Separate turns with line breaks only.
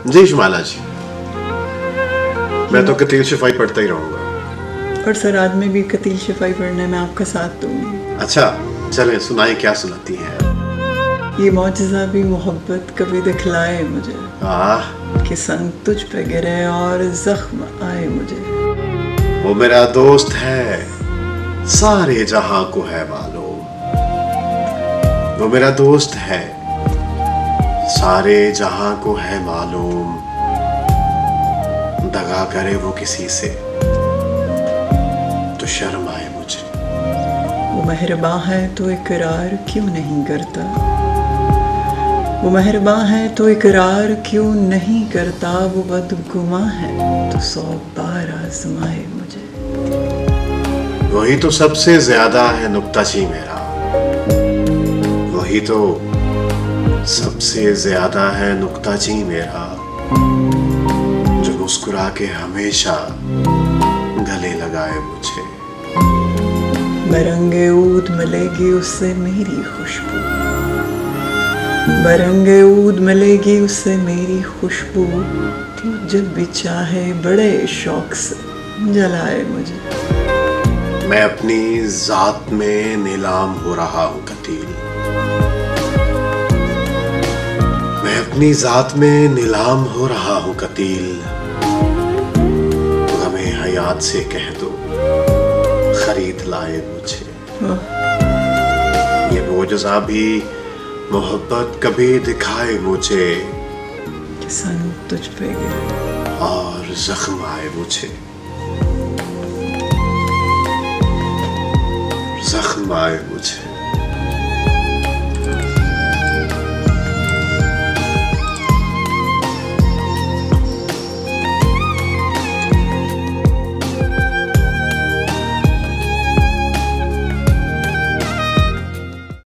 जी शमाला जी, मैं तो कतील शिफाई पढ़ता ही रहूंगा।
और सर आज में भी कतील शिफाई पढ़ने में आपका साथ दूंगी।
अच्छा चलें, सुनाई क्या सुनाती हैं?
ये मौजज़ा भी मोहब्बत कभी दिखलाए मुझे कि संग तुझ पे गिरे और जख्म आए मुझे।
वो मेरा दोस्त है, सारे जहां को है मालूम। वो मेरा दोस्त है, सारे जहां को है मालूम। दगा करे वो किसी से तो शर्म आए मुझे।
वो मेहरबान है तो इकरार क्यों नहीं करता? वो मेहरबान है तो इकरार क्यों नहीं करता? वो बदगुमा है तो 100 बार आजमाए मुझे।
वही तो सबसे ज्यादा है नुक्ताची मेरा, वही तो सबसे ज्यादा है नुक्ताची मेरा, जो मुस्कुरा के हमेशा गले लगाए मुझे।
बरंगे ऊद मिलेगी उससे मेरी खुशबू, बरंगे ऊद मिलेगी उससे मेरी खुशबू। तो जब भी चाहे बड़े शौक से जलाए मुझे।
मैं अपनी जात में नीलाम हो रहा हूं कतील, मैं अपनी जात में नीलाम हो रहा हूं कतील। हमें हयात से कह दो खरीद लाए मुझे। ये मोजज़ा भी मोहब्बत कभी दिखाए मुझे
कि संग तुझ पे गिरे
और जख्म आए मुझे, जख्म आए मुझे।